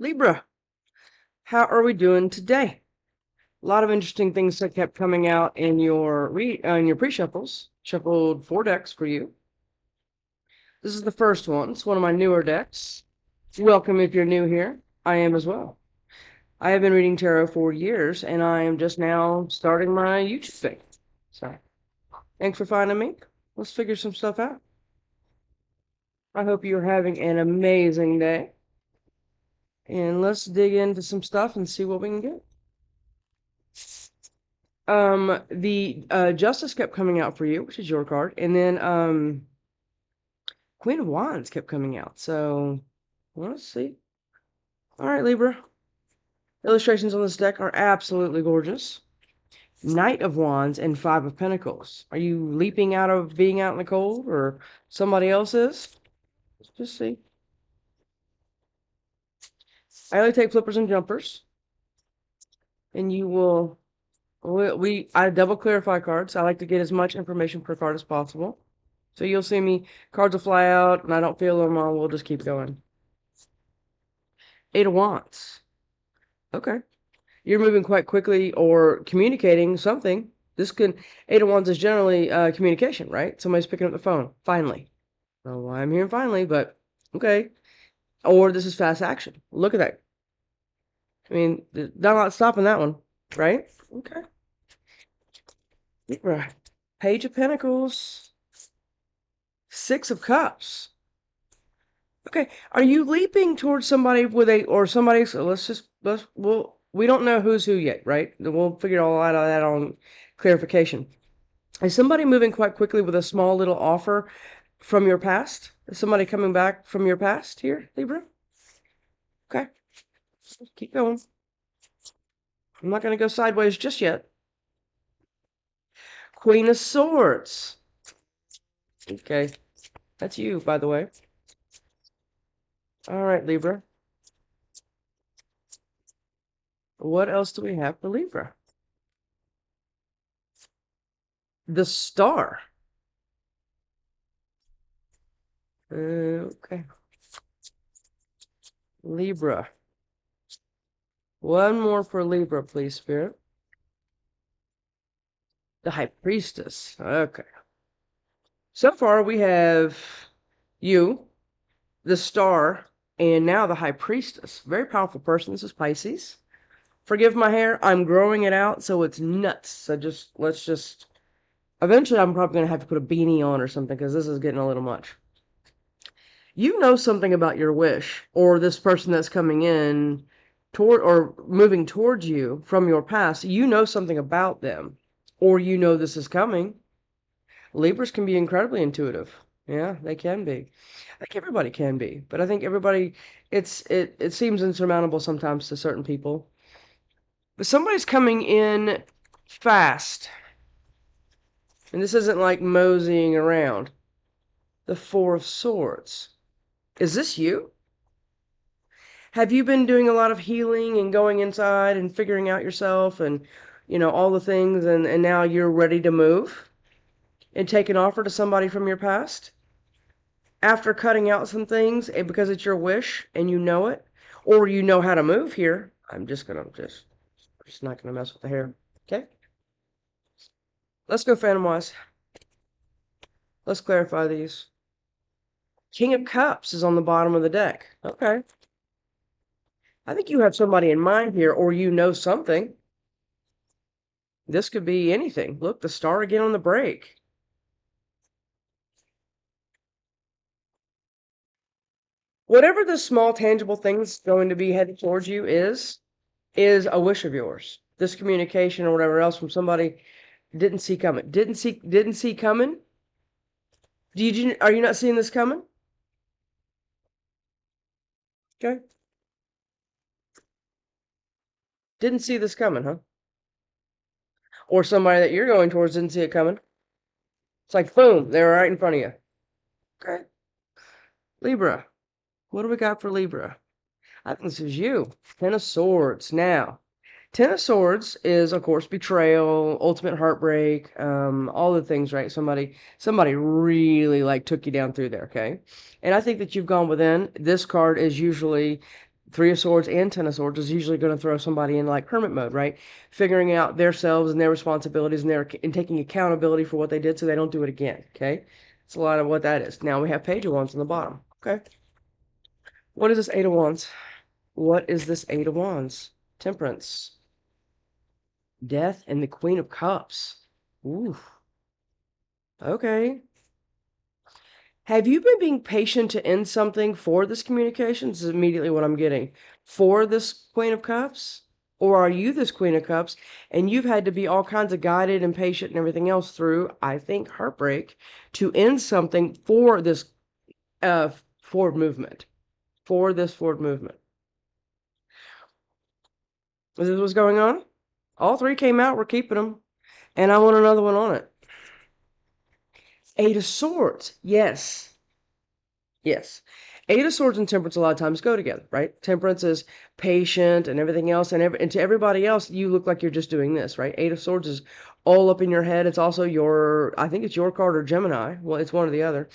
Libra, how are we doing today? A lot of interesting things that kept coming out in your pre-shuffles. Shuffled 4 decks for you. This is the first one. It's one of my newer decks. Welcome if you're new here. I am as well. I have been reading tarot for years, and I am just now starting my YouTube thing. So, thanks for finding me. Let's figure some stuff out. I hope you're having an amazing day. And let's dig into some stuff and see what we can get. The Justice kept coming out for you, which is your card, and then Queen of Wands kept coming out. So let's see. All right, Libra. Illustrations on this deck are absolutely gorgeous. Knight of Wands and Five of Pentacles. Are you leaping out of being out in the cold, or somebody else is? Let's just see. I only take flippers and jumpers, and you will. I double clarify cards. I like to get as much information per card as possible. So you'll see me, cards will fly out, and I don't feel them all. We'll just keep going. Eight of Wands. Okay. You're moving quite quickly or communicating something. Eight of Wands is generally communication, right? Somebody's picking up the phone. Finally. I don't know why I'm hearing finally, but okay. Or this is fast action. Look at that. I mean, not stopping that one, right? Okay. Right. Page of Pentacles. Six of Cups. Okay, are you leaping towards somebody we don't know who's who yet, right? We'll figure all out of that on clarification. Is somebody moving quite quickly with a small little offer from your past? Is somebody coming back from your past here, Libra? Okay, keep going. I'm not going to go sideways just yet. Queen of Swords. Okay, that's you, by the way. All right, Libra. What else do we have for Libra? The Star. Okay. Libra. One more for Libra, please, Spirit. The High Priestess. Okay. So far, we have you, the Star, and now the High Priestess. Very powerful person. This is Pisces. Forgive my hair. I'm growing it out, so it's nuts. So let's just... Eventually, I'm probably going to have to put a beanie on or something, because this is getting a little much. You know something about your wish, or this person that's coming in toward or moving towards you from your past. You know something about them, or you know this is coming. Libras can be incredibly intuitive. Yeah, they can be. I think everybody can be, but I think everybody, it seems insurmountable sometimes to certain people. But somebody's coming in fast, and this isn't like moseying around. The Four of Swords. Is this you? Have you been doing a lot of healing and going inside and figuring out yourself and, all the things, and now you're ready to move and take an offer to somebody from your past? After cutting out some things, and because it's your wish and you know it, or you know how to move here, I'm just not gonna mess with the hair. Okay? Let's go Phantom-wise. Let's clarify these. King of Cups is on the bottom of the deck. Okay. I think you have somebody in mind here, or you know something. This could be anything. Look, the Star again on the break. Whatever the small tangible thing that's going to be headed towards you is a wish of yours. This communication or whatever else from somebody didn't see coming. Didn't see coming? Are you not seeing this coming? Okay. Didn't see this coming, huh? Or somebody that you're going towards didn't see it coming. It's like boom, they were right in front of you. Okay. Libra. What do we got for Libra? I think this is you. Ten of Swords. Now, Ten of Swords is, of course, betrayal, ultimate heartbreak, all the things, right? Somebody really like took you down through there, okay? And I think that you've gone within. This card is usually Three of Swords and Ten of Swords is usually going to throw somebody in like hermit mode, right? Figuring out themselves and their responsibilities and taking accountability for what they did so they don't do it again, okay? It's a lot of what that is. Now we have Page of Wands on the bottom, okay? What is this Eight of Wands? What is this Eight of Wands? Temperance, Death, and the Queen of Cups. Ooh, okay. Have you been being patient to end something for this communication? This is immediately what I'm getting. For this Queen of Cups? Or are you this Queen of Cups and you've had to be all kinds of guided and patient and everything else through, I think, heartbreak to end something for this forward movement? For this forward movement. Is this what's going on? All three came out. We're keeping them. And I want another one on it. Eight of Swords. Yes. Yes. Eight of Swords and Temperance a lot of times go together, right? Temperance is patient and everything else, and to everybody else, you look like you're just doing this, right? Eight of Swords is all up in your head. It's also I think it's your card or Gemini. Well, it's one or the other.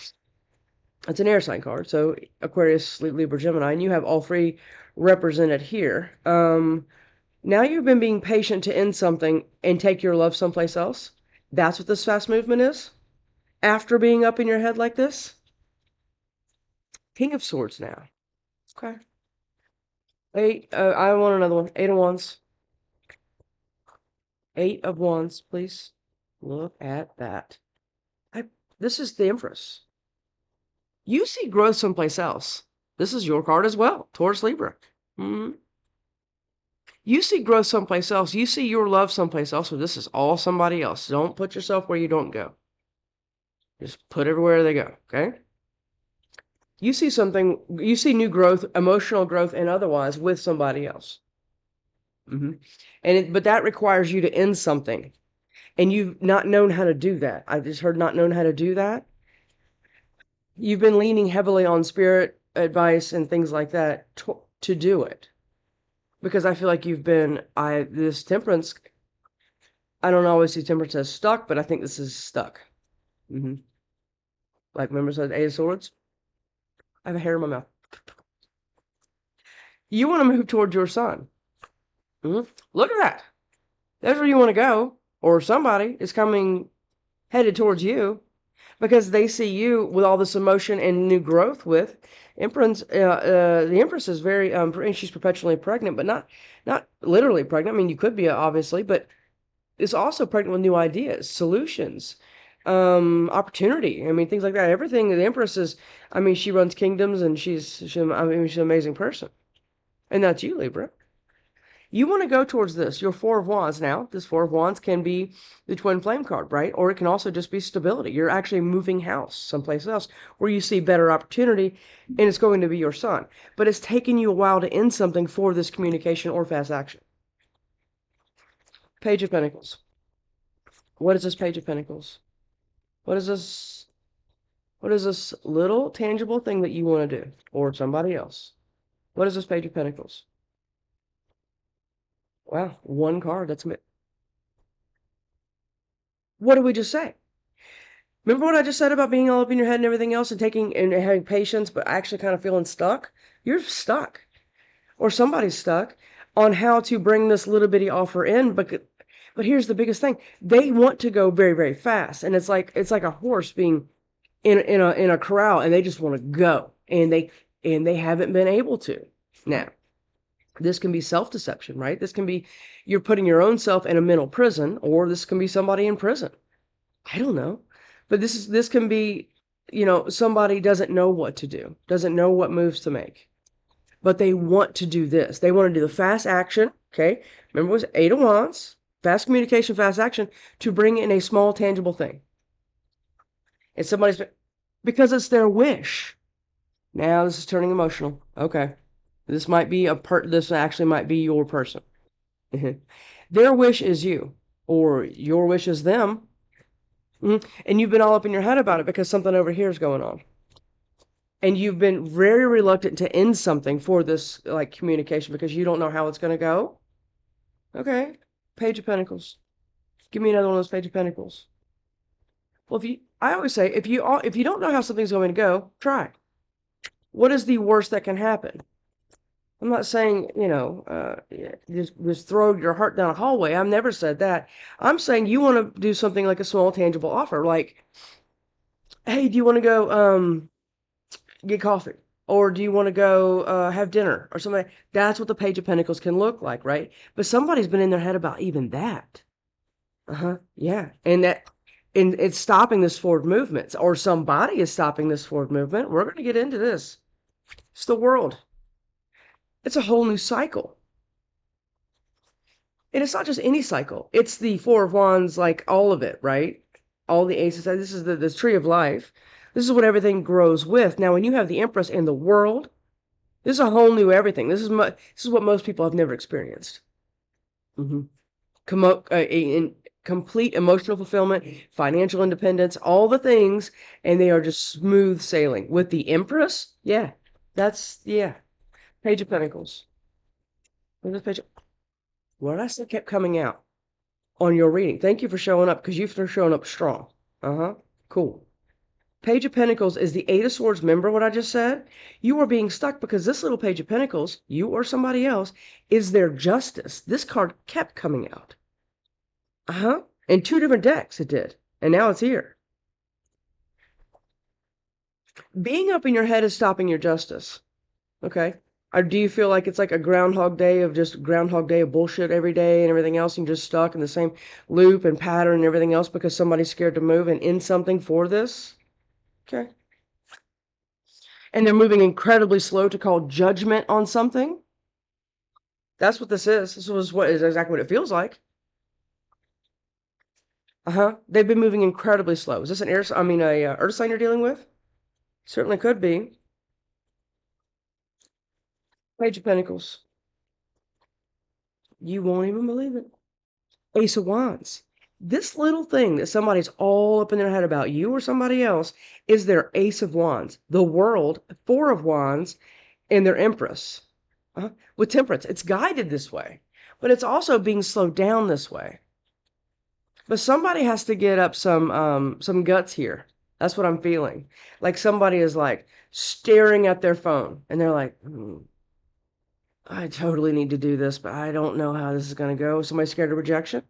It's an air sign card, so Aquarius, Libra, Gemini, and you have all three represented here. Now you've been being patient to end something and take your love someplace else. That's what this fast movement is? After being up in your head like this? King of Swords now. Okay. I want another one. Eight of Wands. Eight of Wands, please. Look at that. This is the Empress. You see growth someplace else. This is your card as well. Taurus, Libra. You see growth someplace else. You see your love someplace else. So this is all somebody else. Don't put yourself where you don't go. Just put everywhere they go, okay? You see something, you see new growth, emotional growth, and otherwise with somebody else. But that requires you to end something. And you've not known how to do that. I just heard not known how to do that. You've been leaning heavily on spirit advice and things like that to do it. Because I feel like you've been, this Temperance, I don't always see Temperance as stuck, but I think this is stuck. Like, remember said Eight of Swords? I have a hair in my mouth. You want to move towards your sun. Look at that. That's where you want to go. Or somebody is headed towards you because they see you with all this emotion and new growth with Empress. The Empress is very, she's perpetually pregnant, but not literally pregnant. I mean, you could be, obviously, but it's also pregnant with new ideas, solutions, opportunity. I mean, things like that. Everything. The Empress is, I mean, she runs kingdoms and she's an amazing person. And that's you, Libra. You want to go towards this. Your Four of Wands now. This Four of Wands can be the twin flame card, right? Or it can also just be stability. You're actually moving house someplace else where you see better opportunity, and it's going to be your sun. But it's taken you a while to end something for this communication or fast action. Page of Pentacles. What is this Page of Pentacles? What is this? What is this little tangible thing that you want to do? Or somebody else? What is this Page of Pentacles? Wow, one card. That's it. What did we just say? Remember what I just said about being all up in your head and everything else and taking and having patience, but actually kind of feeling stuck? You're stuck. Or somebody's stuck on how to bring this little bitty offer in. But here's the biggest thing. They want to go very, very fast. And it's like a horse being in a corral and they just want to go. And they haven't been able to. Now, this can be self-deception, right? This can be you're putting your own self in a mental prison, or this can be somebody in prison. I don't know. But this can be, somebody doesn't know what to do, doesn't know what moves to make. But they want to do this. They want to do the fast action, okay? Remember it was Eight of Wands, fast communication, fast action, to bring in a small, tangible thing. And because it's their wish. Now this is turning emotional. Okay. This might be this actually might be your person. Their wish is you, or your wish is them. And you've been all up in your head about it because something over here is going on. And you've been very reluctant to end something for this like communication because you don't know how it's going to go. Okay. Page of Pentacles. Give me another one of those Page of Pentacles. Well, I always say, if you don't know how something's going to go, try. What is the worst that can happen? I'm not saying, just throw your heart down a hallway. I've never said that. I'm saying you want to do something like a small tangible offer, like, hey, do you want to go get coffee? Or do you want to go have dinner or something? That's what the Page of Pentacles can look like, right? But somebody's been in their head about even that. Uh-huh. Yeah. And it's stopping this forward movement, or somebody is stopping this forward movement. We're going to get into this. It's the world. It's a whole new cycle. And it's not just any cycle. It's the Four of Wands, like all of it, right? All the aces. This is the tree of life. This is what everything grows with. Now, when you have the Empress in the world, this is a whole new everything. This is what most people have never experienced. In complete emotional fulfillment, financial independence, all the things, and they are just smooth sailing. With the Empress, yeah, Page of Pentacles. Where's this page? What I said kept coming out on your reading. Thank you for showing up, because you've shown up strong. Cool. Page of Pentacles is the Eight of Swords. Remember what I just said? You are being stuck because this little Page of Pentacles, you or somebody else, is their justice. This card kept coming out. In two different decks it did. And now it's here. Being up in your head is stopping your justice. Okay? Or do you feel like it's like a Groundhog Day of bullshit every day and everything else, and you're just stuck in the same loop and pattern and everything else because somebody's scared to move and in something for this? Okay. And they're moving incredibly slow to call judgment on something. That's what this is. This is exactly what it feels like. They've been moving incredibly slow. Is this an earth sign you're dealing with? Certainly could be. Page of Pentacles. You won't even believe it. Ace of Wands. This little thing that somebody's all up in their head about, you or somebody else, is their Ace of Wands. The world, Four of Wands, and their Empress. With Temperance. It's guided this way, but it's also being slowed down this way. But somebody has to get up some guts here. That's what I'm feeling. Like somebody is like staring at their phone and they're like, I totally need to do this, but I don't know how this is going to go. Somebody scared of rejection?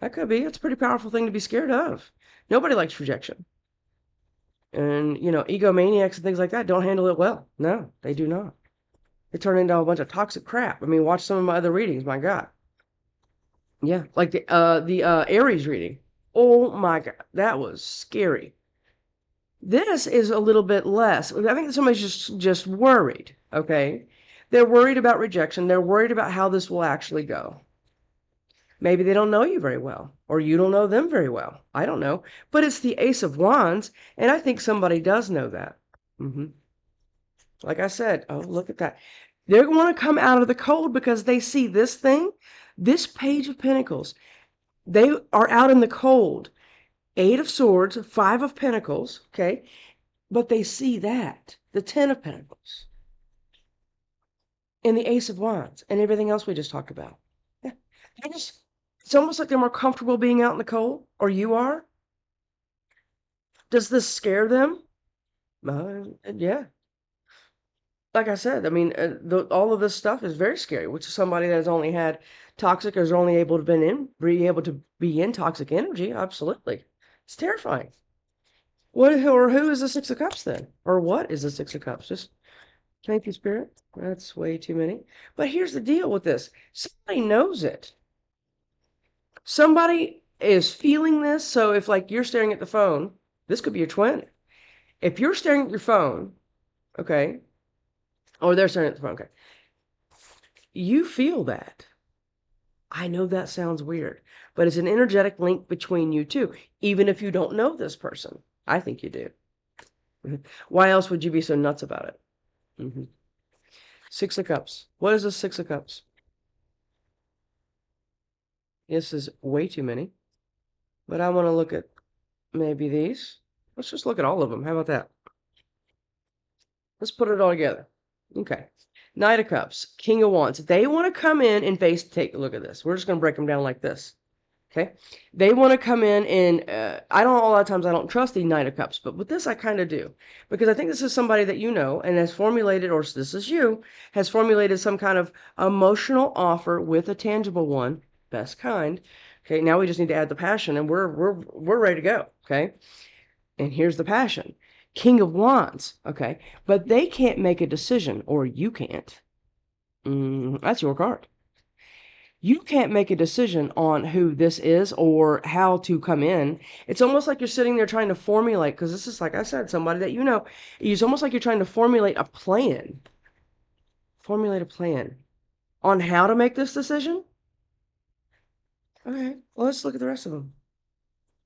That could be. It's a pretty powerful thing to be scared of. Nobody likes rejection. And, egomaniacs and things like that don't handle it well. No, they do not. They turn into a bunch of toxic crap. I mean, watch some of my other readings. My God. Yeah, like the Aries reading. Oh my God, that was scary. This is a little bit less. I think somebody's just worried, okay? They're worried about rejection. They're worried about how this will actually go. Maybe they don't know you very well, or you don't know them very well. I don't know. But it's the Ace of Wands, and I think somebody does know that. Like I said, oh, look at that. They're going to come out of the cold because they see this thing, this Page of Pentacles. They are out in the cold. Eight of Swords, Five of Pentacles, okay? But they see that, the Ten of Pentacles, and the Ace of Wands, and everything else we just talked about. Yeah. It's almost like they're more comfortable being out in the cold, or you are. Does this scare them? Yeah. Like I said, I mean, all of this stuff is very scary, which is somebody that has only had toxic or is only able to be able to be in toxic energy. Absolutely. It's terrifying. Who is the Six of Cups then? Or what is the Six of Cups? Just thank you, Spirit. That's way too many. But here's the deal with this. Somebody knows it. Somebody is feeling this. So if like you're staring at the phone, this could be your twin. If you're staring at your phone, okay, or they're staring at the phone, okay, you feel that. I know that sounds weird, but it's an energetic link between you two, even if you don't know this person. I think you do. Why else would you be so nuts about it? Six of Cups. What is a Six of Cups? This is way too many, but I want to look at maybe these. Let's just look at all of them. How about that? Let's put it all together. Okay. Knight of Cups, King of Wands. They want to come in and take a look at this. We're just going to break them down like this. Okay. They want to come in and a lot of times I don't trust the Knight of Cups, but with this I kind of do because I think this is somebody that you know and has formulated, or this is you, has formulated some kind of emotional offer with a tangible one, best kind. Okay. Now we just need to add the passion and we're ready to go. Okay. And here's the passion. King of Wands. Okay. But they can't make a decision, or you can't. That's your card. You can't make a decision on who this is or how to come in. It's almost like you're sitting there trying to formulate, because this is, like I said, somebody that you know. It's almost like you're trying to formulate a plan. Formulate a plan on how to make this decision. Okay, well, let's look at the rest of them.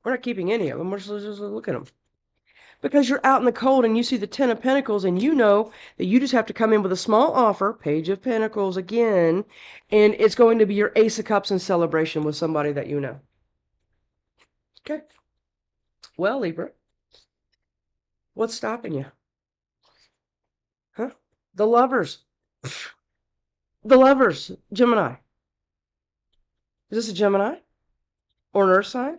We're not keeping any of them. We're just look at them. Because you're out in the cold and you see the Ten of Pentacles and you know that you just have to come in with a small offer, Page of Pentacles again, and it's going to be your Ace of Cups in celebration with somebody that you know. Okay. Well, Libra, what's stopping you? Huh? The Lovers. The Lovers. Gemini. Is this a Gemini? Or an Earth sign?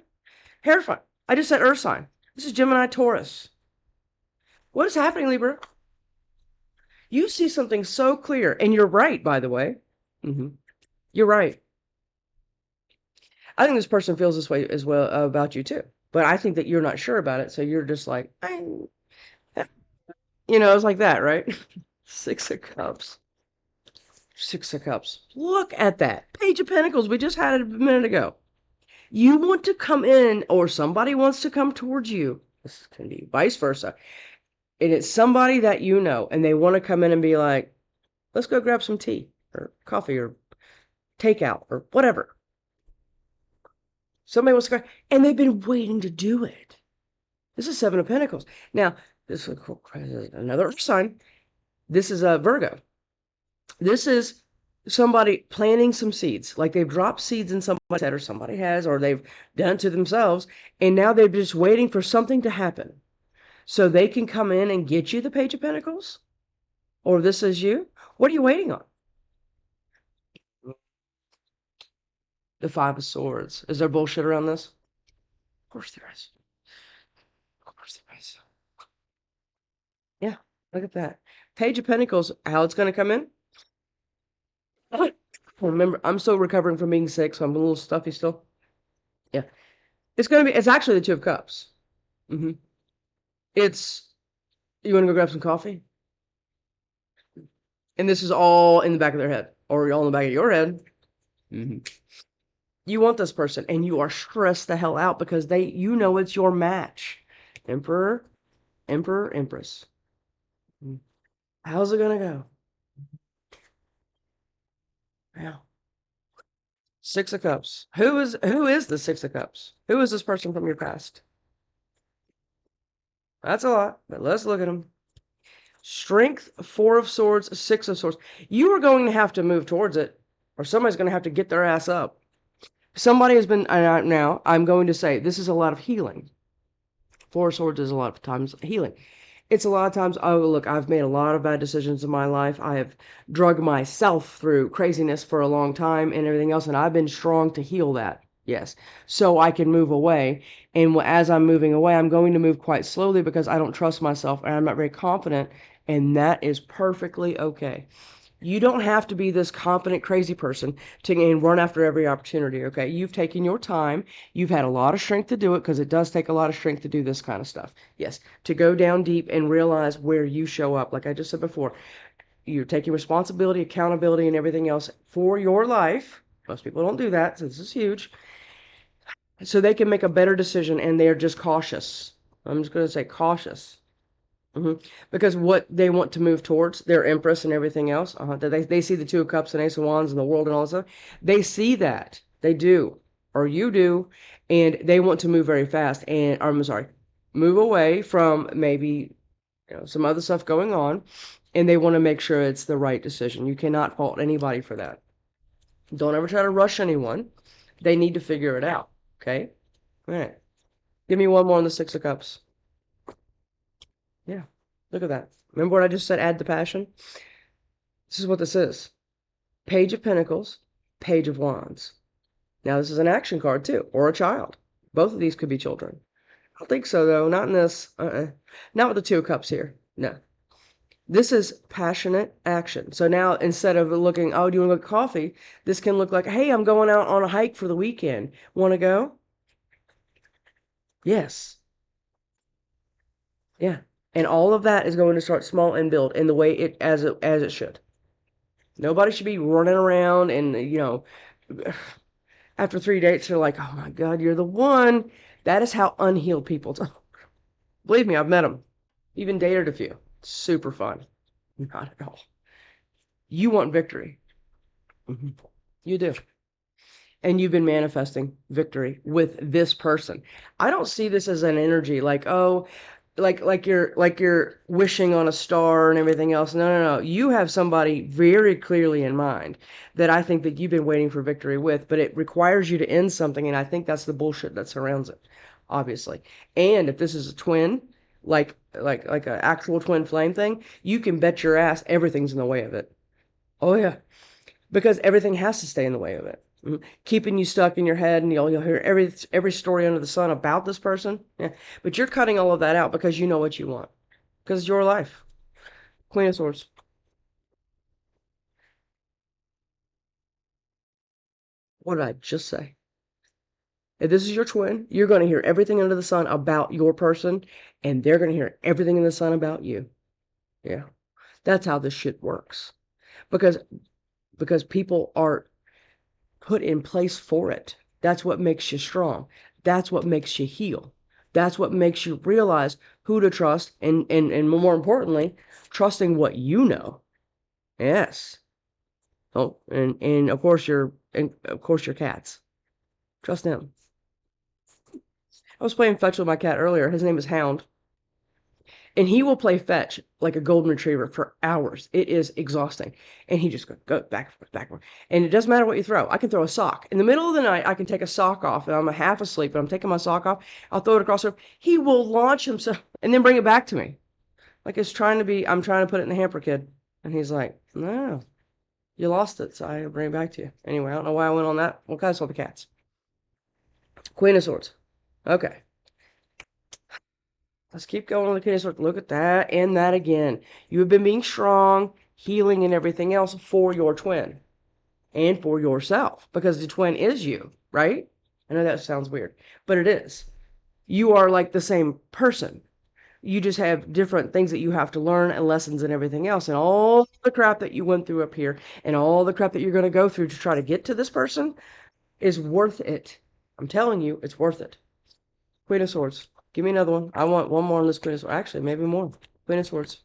Terrifying. I just said Earth sign. This is Gemini Taurus. What is happening, Libra? You see something so clear, and you're right, by the way. You're right. I think this person feels this way as well about you too. But I think that you're not sure about it, so you're just like, it's like that, right? Six of Cups. Six of Cups. Look at that. Page of Pentacles. We just had it a minute ago. You want to come in, or somebody wants to come towards you. This can be vice versa. And it's somebody that you know, and they want to come in and be like, let's go grab some tea or coffee or takeout or whatever. Somebody wants to go, and they've been waiting to do it. This is Seven of Pentacles. Now, this is another sign. This is a Virgo. This is somebody planting some seeds. Like they've dropped seeds in somebody's head, or somebody has, or they've done it to themselves, and now they're just waiting for something to happen so they can come in and get you the Page of Pentacles. Or this is you. What are you waiting on? The Five of Swords. Is there bullshit around this? Of course there is. Of course there is. Yeah, look at that. Page of Pentacles, how it's going to come in? Remember, I'm still recovering from being sick, so I'm a little stuffy still. Yeah. It's actually the Two of Cups. You want to go grab some coffee? And this is all in the back of their head, or all in the back of your head. You want this person, and you are stressed the hell out because you know it's your match. Emperor, Empress. How's it gonna go? Yeah. Six of Cups. Who is the Six of Cups? Who is this person from your past? That's a lot, but let's look at them. Strength, Four of Swords, Six of Swords. You are going to have to move towards it, or somebody's going to have to get their ass up. Somebody has been, now I'm going to say, this is a lot of healing. Four of Swords is a lot of times healing. It's a lot of times, oh, look, I've made a lot of bad decisions in my life. I have drugged myself through craziness for a long time and everything else, and I've been strong to heal that. Yes. So I can move away. And as I'm moving away, I'm going to move quite slowly because I don't trust myself and I'm not very confident. And that is perfectly okay. You don't have to be this confident, crazy person and run after every opportunity, okay? You've taken your time. You've had a lot of strength to do it because it does take a lot of strength to do this kind of stuff. Yes, to go down deep and realize where you show up. Like I just said before, you're taking responsibility, accountability, and everything else for your life. Most people don't do that, so this is huge. So they can make a better decision, and they're just cautious. I'm just going to say cautious. Because what they want to move towards, their Empress and everything else, they see the Two of Cups and Ace of Wands and the world and all that stuff. They see that. They do. Or you do. And they want to move very fast. And, or, I'm sorry, move away from maybe some other stuff going on. And they want to make sure it's the right decision. You cannot fault anybody for that. Don't ever try to rush anyone. They need to figure it out. Okay? All right. Give me one more on the Six of Cups. Yeah. Look at that. Remember what I just said? Add the passion? This is what this is. Page of Pentacles, Page of Wands. Now, this is an action card too, or a child. Both of these could be children. I don't think so, though. Not in this. Not with the Two of Cups here. No. This is passionate action. So now instead of looking, oh, do you want to look at coffee? This can look like, hey, I'm going out on a hike for the weekend. Want to go? Yes. Yeah. And all of that is going to start small and build in the way it should. Nobody should be running around and after 3 dates they're like, oh my God, you're the one. That is how unhealed people talk. Believe me, I've met them. Even dated a few. Super fun. Not at all. You want victory. Mhm. You do. And you've been manifesting victory with this person. I don't see this as an energy like, oh, like you're wishing on a star and everything else. No, no, no. You have somebody very clearly in mind that I think that you've been waiting for victory with, but it requires you to end something, and I think that's the bullshit that surrounds it, obviously. And if this is a twin, like an actual twin flame thing, you can bet your ass everything's in the way of it. Oh yeah, because everything has to stay in the way of it. Keeping you stuck in your head, and you'll hear every story under the sun about this person. Yeah. But you're cutting all of that out because you know what you want. Because it's your life. Queen of Swords. What did I just say? If this is your twin, you're going to hear everything under the sun about your person, and they're going to hear everything in the sun about you. Yeah. That's how this shit works. Because because people are put in place for it. That's what makes you strong. That's what makes you heal. That's what makes you realize who to trust and more importantly, trusting what you know. Yes. Oh, and of course your cats. Trust them. I was playing fetch with my cat earlier. His name is Hound. And he will play fetch like a golden retriever for hours. It is exhausting. And he just go back and forth, back and forth. And it doesn't matter what you throw. I can throw a sock. In the middle of the night, I can take a sock off, and I'm half asleep, and I'm taking my sock off. I'll throw it across the room. He will launch himself and then bring it back to me. Like I'm trying to put it in the hamper, kid. And he's like, no, you lost it, so I bring it back to you. Anyway, I don't know why I went on that. Well, because I saw the cats. Queen of Swords. Okay. Let's keep going on the Queen of Swords. Look at that and that again. You have been being strong, healing, and everything else for your twin and for yourself because the twin is you, right? I know that sounds weird, but it is. You are like the same person. You just have different things that you have to learn and lessons and everything else. And all the crap that you went through up here and all the crap that you're going to go through to try to get to this person is worth it. I'm telling you, it's worth it. Queen of Swords. Give me another one. I want one more on this Queen of Swords. Actually, maybe more. Queen of Swords.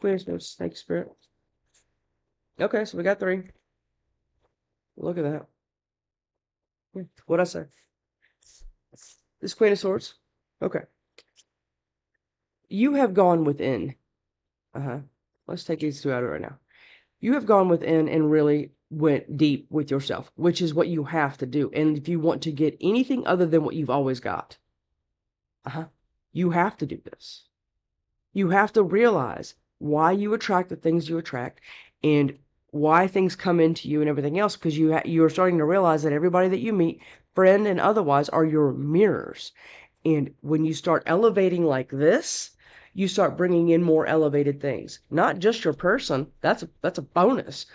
Queen of Swords. Snake Spirit. Okay, so we got three. Look at that. What'd I say? This Queen of Swords. Okay. You have gone within. Uh-huh. Let's take these two out of it right now. You have gone within and really went deep with yourself, which is what you have to do. And if you want to get anything other than what you've always got, you have to do this. You have to realize why you attract the things you attract and why things come into you and everything else, because you're starting to realize that everybody that you meet, friend and otherwise, are your mirrors. And when you start elevating like this, you start bringing in more elevated things. Not just your person. That's a bonus.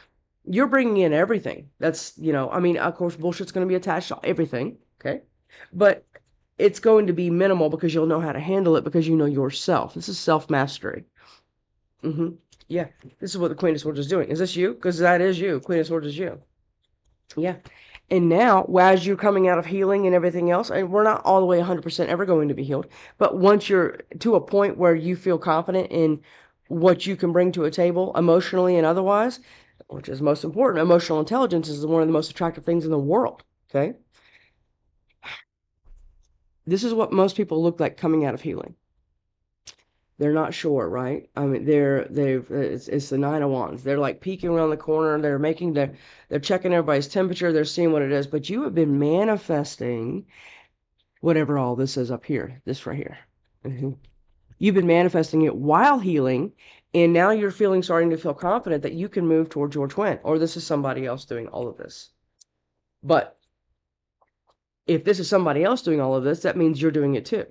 You're bringing in everything. I mean, of course, bullshit's going to be attached to everything. Okay. But it's going to be minimal because you'll know how to handle it because you know yourself. This is self-mastery. Yeah, this is what the Queen of Swords is doing. Is this you? Because that is you. Queen of Swords is you. Yeah. And now, as you're coming out of healing and everything else, and we're not all the way 100% ever going to be healed, but once you're to a point where you feel confident in what you can bring to a table emotionally and otherwise, which is most important, emotional intelligence is one of the most attractive things in the world. Okay. This is what most people look like coming out of healing. They're not sure, right? I mean, it's the Nine of Wands. They're like peeking around the corner. They're checking everybody's temperature. They're seeing what it is. But you have been manifesting whatever all this is up here, this right here. You've been manifesting it while healing, and now you're starting to feel confident that you can move towards your twin, or this is somebody else doing all of this. But If this is somebody else doing all of this, that means you're doing it too.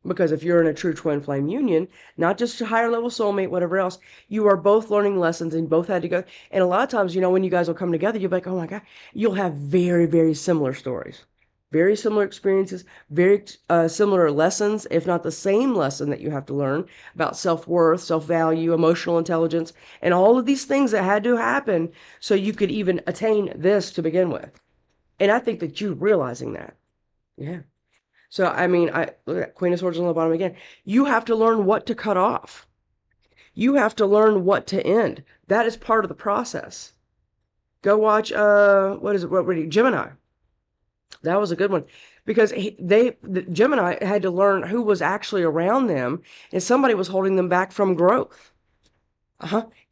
Because if you're in a true twin flame union, not just a higher level soulmate, whatever else, you are both learning lessons and both had to go. And a lot of times, when you guys will come together, you'll be like, oh my God, you'll have very, very similar stories, very similar experiences, very similar lessons, if not the same lesson that you have to learn about self-worth, self-value, emotional intelligence, and all of these things that had to happen so you could even attain this to begin with. And I think that you're realizing that. Yeah. So, I mean, I look at Queen of Swords on the bottom again. You have to learn what to cut off. You have to learn what to end. That is part of the process. Go watch, what is it? What reading? Gemini. That was a good one because Gemini had to learn who was actually around them, and somebody was holding them back from growth,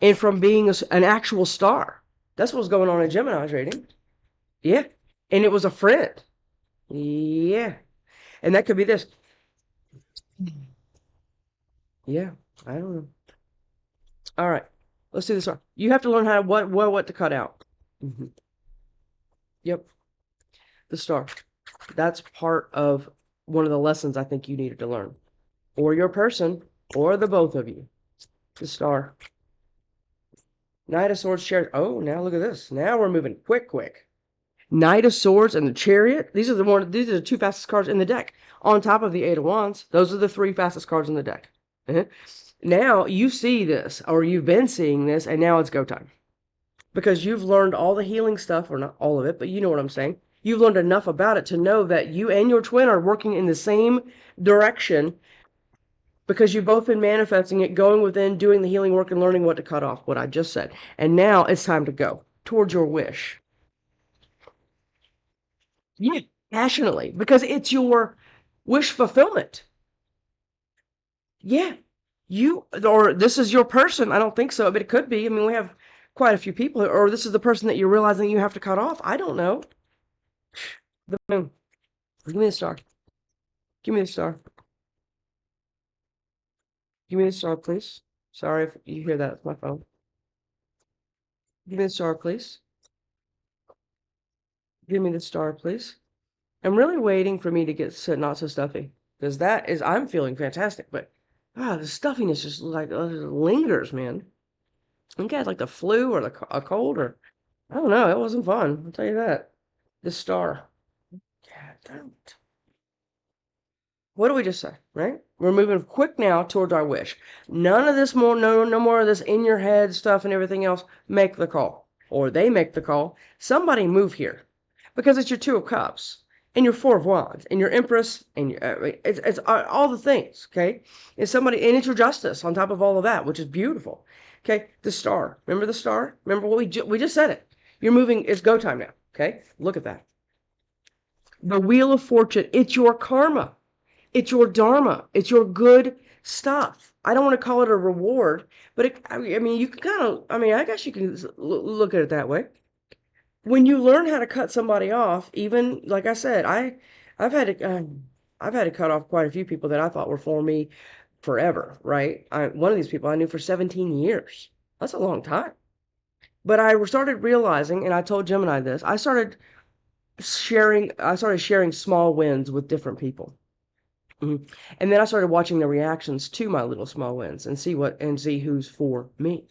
and from being an actual star. That's what was going on in Gemini's reading. Yeah, and it was a friend. Yeah, and that could be this. Yeah, I don't know. All right, let's do this one. You have to learn how to what to cut out. Yep, the star. That's part of one of the lessons I think you needed to learn, or your person, or the both of you. The star. Knight of Swords, Chariot. Oh, now look at this. Now we're moving quick. Knight of Swords and the Chariot. These are the two fastest cards in the deck. On top of the Eight of Wands, those are the three fastest cards in the deck. Now you see this, or you've been seeing this, and now it's go time. Because you've learned all the healing stuff, or not all of it, but you know what I'm saying. You've learned enough about it to know that you and your twin are working in the same direction because you've both been manifesting it, going within, doing the healing work, and learning what to cut off, what I just said. And now it's time to go towards your wish. Yeah, passionately, because it's your wish fulfillment. Yeah, or this is your person. I don't think so, but it could be. I mean, we have quite a few people, or this is the person that you're realizing you have to cut off. I don't know. The moon. Give me the star. Give me the star. Give me the star, please. Sorry if you hear that. It's my phone. Give me the star, please. Give me the star, please. I'm really waiting for me to get not so stuffy, because I'm feeling fantastic, but the stuffiness just like lingers, man. I think I had like the flu or a cold, or I don't know. It wasn't fun. I'll tell you that. The star. God, don't. What do we just say, right? We're moving quick now towards our wish. None of this more, no more of this in your head stuff and everything else. Make the call, or they make the call. Somebody move here, because it's your Two of Cups and your Four of Wands and your Empress and it's all the things. Okay, and it's your Justice on top of all of that, which is beautiful. Okay, the star. Remember the star? Remember what we just said it. You're moving. It's go time now. Okay, look at that. The Wheel of Fortune. It's your karma. It's your dharma. It's your good stuff. I don't want to call it a reward, but I mean, you can I guess you can look at it that way. When you learn how to cut somebody off, even like I said, I've had to cut off quite a few people that I thought were for me forever, right? One of these people I knew for 17 years. That's a long time. But I started realizing, and I told Gemini this, I started sharing small wins with different people. And then I started watching the reactions to my little small wins and see who's for me.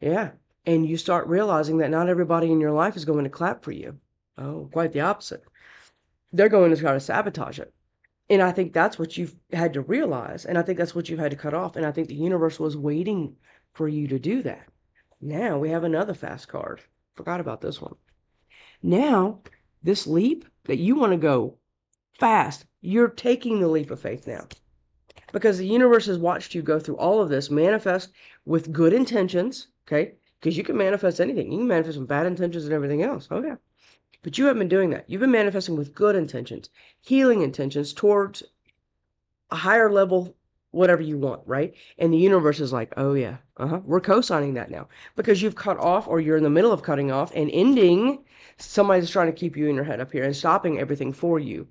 Yeah. And you start realizing that not everybody in your life is going to clap for you. Oh, quite the opposite. They're going to try to sabotage it. And I think that's what you've had to realize. And I think that's what you've had to cut off. And I think the universe was waiting for you to do that. Now we have another fast card. Forgot about this one. Now, this leap that you want to go fast, you're taking the leap of faith now. Because the universe has watched you go through all of this, manifest with good intentions, okay? Because you can manifest anything. You can manifest with bad intentions and everything else. Oh, yeah. But you haven't been doing that. You've been manifesting with good intentions, healing intentions towards a higher level, whatever you want, right? And the universe is like, oh, yeah, we're co-signing that now. Because you've cut off, or you're in the middle of cutting off and ending, somebody's trying to keep you in your head up here and stopping everything for you.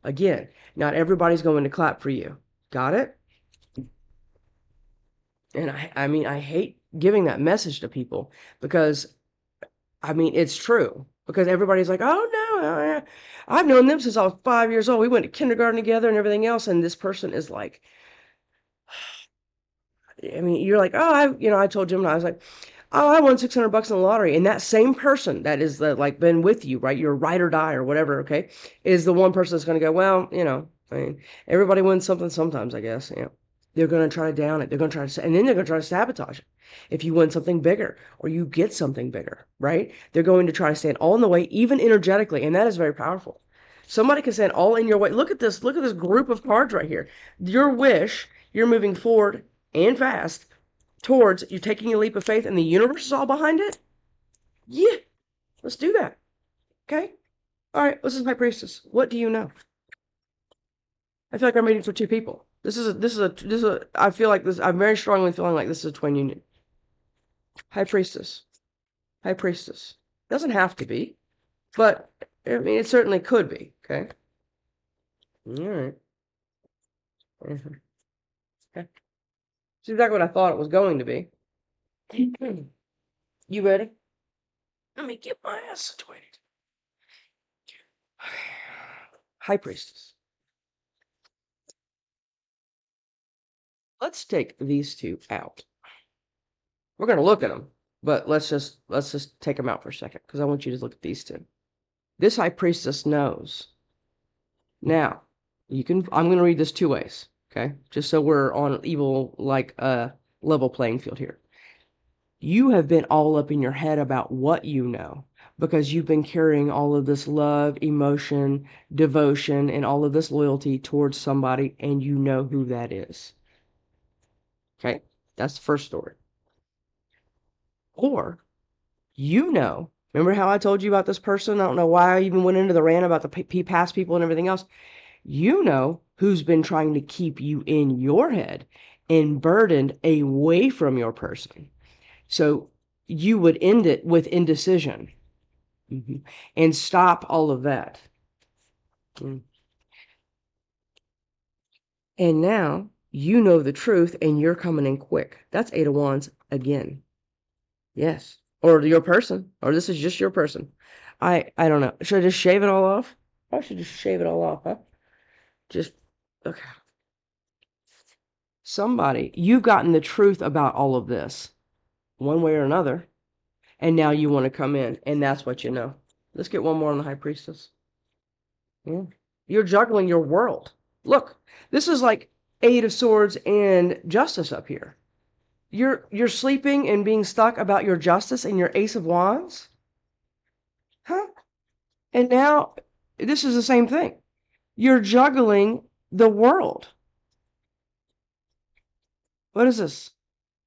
Again, not everybody's going to clap for you. Got it? And I hate giving that message to people because, it's true. because everybody's like, oh no, I've known them since I was 5 years old. We went to kindergarten together and everything else. And this person is like, I mean, you're like, oh, I told Gemini, I was like, oh, I won 600 bucks in the lottery. And that same person that is like been with you, right? Your ride or die or whatever, okay, is the one person that's going to go, well, I mean, everybody wins something sometimes, I guess. They're going to try to down it. They're going to try to, and then they're going to try to sabotage it. If you win something bigger or you get something bigger, right? They're going to try to stand all in the way, even energetically. And that is very powerful. Somebody can stand all in your way. Look at this. Look at this group of cards right here. Your wish, you're moving forward and fast towards you taking a leap of faith and the universe is all behind it. Yeah, let's do that. Okay. All right. This is High Priestess. What do you know? I feel like I'm reading for two people. I feel like this, I'm very strongly feeling like this is a twin union. High Priestess. High Priestess. Doesn't have to be, but I mean, it certainly could be. Okay. All right. Okay. It's exactly what I thought it was going to be. You ready? Let me get my ass situated. High Priestess. Let's take these two out. We're going to look at them, but let's just take them out for a second because I want you to look at these two. This High Priestess knows. Now, I'm going to read this two ways, okay? Just so we're on evil, like level playing field here. You have been all up in your head about what you know because you've been carrying all of this love, emotion, devotion, and all of this loyalty towards somebody, and you know who that is. Okay? That's the first story. Or, remember how I told you about this person? I don't know why I even went into the rant about the past people and everything else. You know who's been trying to keep you in your head and burdened away from your person. So you would end it with indecision and stop all of that. And now you know the truth and you're coming in quick. That's Eight of Wands again. Yes. Or your person. Or this is just your person. I don't know. Should I just shave it all off? I should just shave it all off, huh? Just, okay. Somebody, you've gotten the truth about all of this, one way or another, and now you want to come in, and that's what you know. Let's get one more on the High Priestess. Yeah. You're juggling your world. Look, this is like Eight of Swords and Justice up here. You're sleeping and being stuck about your Justice and your Ace of Wands? Huh? And now this is the same thing. You're juggling the world. What is this?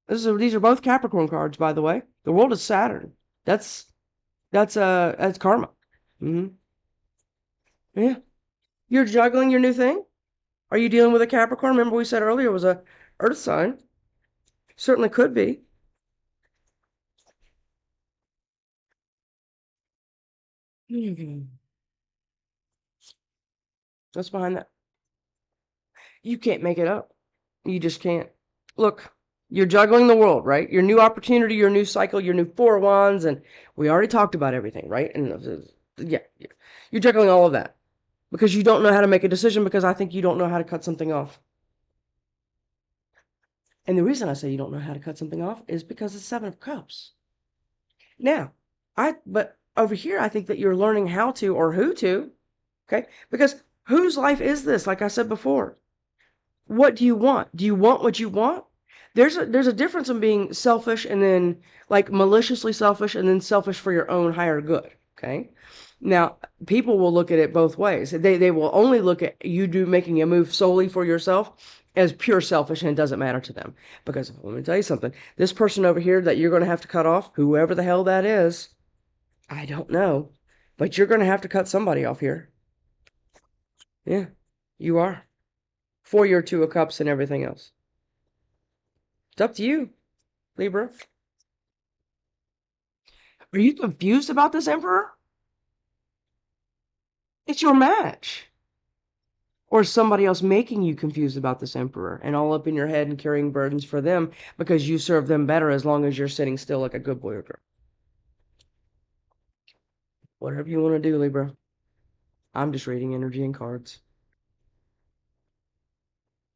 These are both Capricorn cards, by the way. The world is Saturn. That's karma. Mm-hmm. Yeah. You're juggling your new thing? Are you dealing with a Capricorn? Remember we said earlier it was a Earth sign. Certainly could be. What's behind that? You can't make it up. You just can't. Look, you're juggling the world, right? Your new opportunity, your new cycle, your new Four of Wands, and we already talked about everything, right? And yeah, you're juggling all of that because you don't know how to make a decision because I think you don't know how to cut something off. And the reason I say you don't know how to cut something off is because it's Seven of Cups. Now, but over here, I think that you're learning how to or who to, okay? Because whose life is this? Like I said before, what do you want? Do you want what you want? There's a difference in being selfish and then like maliciously selfish and then selfish for your own higher good, okay? Now, people will look at it both ways. They will only look at you making a move solely for yourself as pure selfish and it doesn't matter to them. Because let me tell you something, this person over here that you're going to have to cut off, whoever the hell that is, I don't know, but you're going to have to cut somebody off here. Yeah, you are. For your Two of Cups and everything else. It's up to you, Libra. Are you confused about this Emperor? It's your match. Or somebody else making you confused about this Emperor and all up in your head and carrying burdens for them because you serve them better as long as you're sitting still like a good boy or girl. Whatever you want to do, Libra. I'm just reading energy and cards.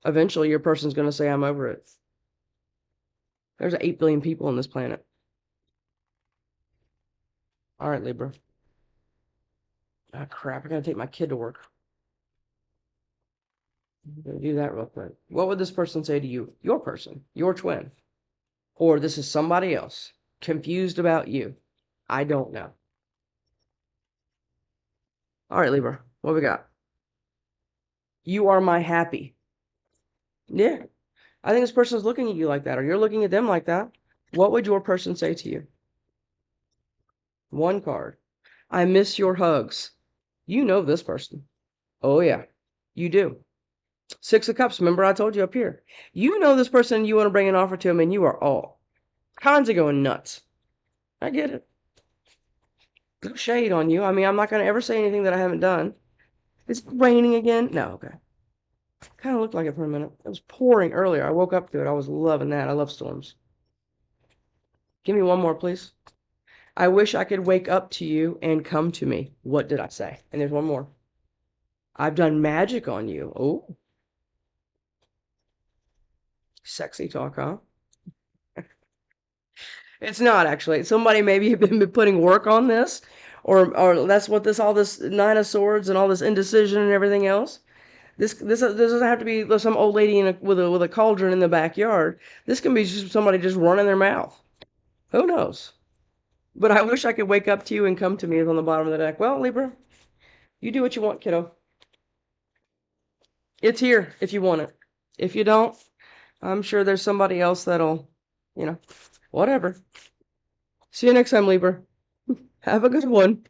Eventually, your person's going to say, I'm over it. There's 8 billion people on this planet. All right, Libra. Ah, crap. I got to take my kid to work. I'm going to do that real quick. What would this person say to you? Your person, your twin. Or this is somebody else. Confused about you. I don't know. All right, Libra. What we got? You are my happy. Yeah. I think this person is looking at you like that, or you're looking at them like that. What would your person say to you? One card. I miss your hugs. You know this person. Oh, yeah. You do. 6 of Cups. Remember I told you up here. You know this person, you want to bring an offer to him, and you are all kinds of going nuts. I get it. No shade on you. I mean, I'm not going to ever say anything that I haven't done. It's raining again. No, okay. Kind of looked like it for a minute. It was pouring earlier. I woke up to it. I was loving that. I love storms. Give me one more, please. I wish I could wake up to you and come to me. What did I say? And there's one more. I've done magic on you. Oh, sexy talk, huh? It's not actually. Somebody maybe been putting work on this, or that's what this all this Nine of Swords and all this indecision and everything else. This doesn't have to be some old lady with a cauldron in the backyard. This can be just somebody just running their mouth. Who knows? But I wish I could wake up to you and come to me is on the bottom of the deck. Well, Libra, you do what you want, kiddo. It's here if you want it. If you don't, I'm sure there's somebody else that'll, whatever. See you next time, Libra. Have a good one.